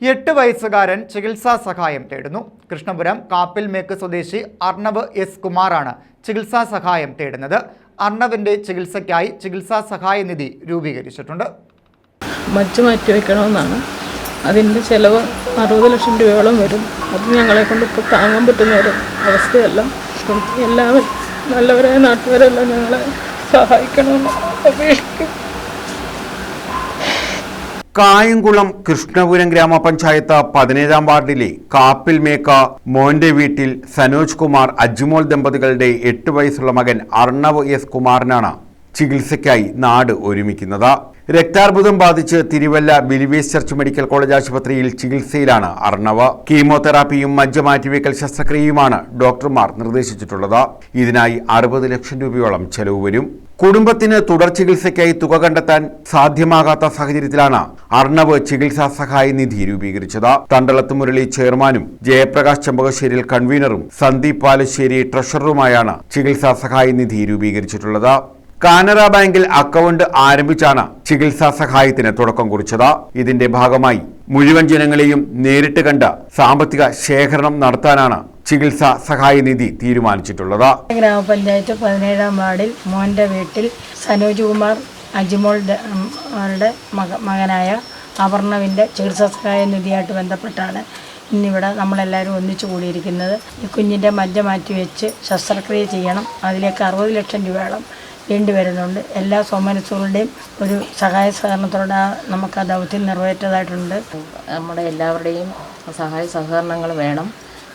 8 വയസ്സുകാരൻ ചികിത്സാ സഹായം തേടുന്നു. കൃഷ്ണപുരം കാപ്പിൽമേക്ക് സ്വദേശി അർണവ് എസ് കുമാറാണ് ചികിത്സാ സഹായം തേടുന്നത്. അർണവിന്റെ ചികിത്സയ്ക്കായി ചികിത്സാ സഹായ നിധി രൂപീകരിച്ചിട്ടുണ്ട്. മജ്ജ മാറ്റി വെക്കണമെന്നാണ്. അതിൻ്റെ ചിലവ് 60 ലക്ഷം രൂപയോളം വരും. അത് ഞങ്ങളെ കൊണ്ട് ഇപ്പോൾ താങ്ങാൻ പറ്റുന്ന ഒരു അവസ്ഥയല്ല. എല്ലാവരും നല്ലവരായ നാട്ടുകാരെല്ലാം ഞങ്ങളെ സഹായിക്കണമെന്ന് അപേക്ഷിക്കും. കായംകുളം കൃഷ്ണപുരം ഗ്രാമപഞ്ചായത്ത് 17-ാം വാർഡിലെ കാപ്പിൽമേക്ക മോന്റെ വീട്ടിൽ സനോജ് കുമാർ അജ്മോൾ ദമ്പതികളുടെ 8 വയസ്സുള്ള മകൻ അർണവ് എസ് കുമാറിനാണ് ചികിത്സയ്ക്കായി നാട് ഒരുമിക്കുന്നത്. രക്താർബുദം ബാധിച്ച് Thiruvalla Believers church medical college ആശുപത്രിയിൽ ചികിത്സയിലാണ് അർണവ്. കീമോതെറാപ്പിയും മജ്ജ മാറ്റിവെക്കൽ ശസ്ത്രക്രിയയുമാണ് ഡോക്ടർമാർ നിർദ്ദേശിച്ചിട്ടുള്ളത്. ഇതിനായി 60 ലക്ഷം രൂപയോളം ചെലവ് വരും. കുടുംബത്തിന് തുടർ ചികിത്സയ്ക്കായി തുക കണ്ടെത്താൻ സാധ്യമാകാത്ത സാഹചര്യത്തിലാണ് അർണവ് ചികിത്സാ സഹായ നിധി രൂപീകരിച്ചത്. തണ്ടളത്ത് മുരളി ചെയർമാനും ജയപ്രകാശ് ചെമ്പകശ്ശേരിയിൽ കൺവീനറും സന്ദീപ് പാലശ്ശേരി ട്രഷററുമായാണ് ചികിത്സാ സഹായ നിധി രൂപീകരിച്ചിട്ടുള്ളത്. കാനറ ബാങ്കിൽ അക്കൗണ്ട് ആരംഭിച്ചാണ് ചികിത്സാ സഹായത്തിന് തുടക്കം കുറിച്ചത്. ഇതിന്റെ ഭാഗമായി മുഴുവൻ ജനങ്ങളെയും നേരിട്ട് കണ്ട് സാമ്പത്തിക ശേഖരണം നടത്താനാണ് ചികിത്സാ സഹായ നിധി തീരുമാനിച്ചിട്ടുള്ളത്. ഗ്രാമപഞ്ചായത്ത് 17-ാം വാർഡിൽ മോന്റെ വീട്ടിൽ സനോജ് കുമാർ അജ്മോളുടെ മകനായ അപർണവിൻ്റെ ചികിത്സാ സഹായ നിധിയായിട്ട് ബന്ധപ്പെട്ടാണ് ഇന്നിവിടെ നമ്മളെല്ലാവരും ഒന്നിച്ചു കൂടിയിരിക്കുന്നത്. ഈ കുഞ്ഞിൻ്റെ മജ്ജ മാറ്റിവെച്ച് ശസ്ത്രക്രിയ ചെയ്യണം. അതിലേക്ക് 60 ലക്ഷം രൂപയോളം വേണ്ടി വരുന്നുണ്ട്. എല്ലാ സോമനസുകളുടെയും ഒരു സഹായ സഹകരണത്തോടെ നമുക്ക് ആ ദൗത്യം നിറവേറ്റതായിട്ടുണ്ട്. നമ്മുടെ എല്ലാവരുടെയും സഹായ സഹകരണങ്ങൾ വേണം.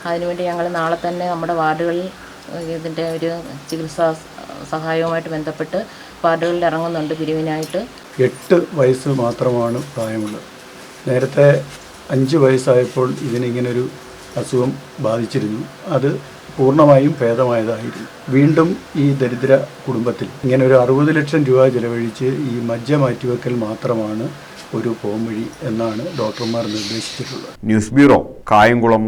അതിനുവേണ്ടി ഞങ്ങൾ നാളെ തന്നെ നമ്മുടെ വാർഡുകളിൽ ഇതിൻ്റെ ഒരു ചികിത്സാ സഹായവുമായിട്ട് ബന്ധപ്പെട്ട് വാർഡുകളിൽ ഇറങ്ങുന്നുണ്ട് പിരിവിനായിട്ട്. 8 വയസ്സ് മാത്രമാണ് പ്രായമുള്ളത്. നേരത്തെ 5 വയസ്സായപ്പോൾ ഇതിനിങ്ങനൊരു അസുഖം ബാധിച്ചിരുന്നു. അത് പൂർണ്ണമായും ഭേദമായതായിരുന്നു. വീണ്ടും ഈ ദരിദ്ര കുടുംബത്തിൽ ഇങ്ങനെ ഒരു 60 ലക്ഷം രൂപ ചെലവഴിച്ച് ഈ മജ്ജ മാറ്റിവെക്കൽ മാത്രമാണ് ഒരു പോംവഴി എന്നാണ് ഡോക്ടർമാർ നിർദ്ദേശിച്ചിട്ടുള്ളത്. News bureau, Kayamkulam.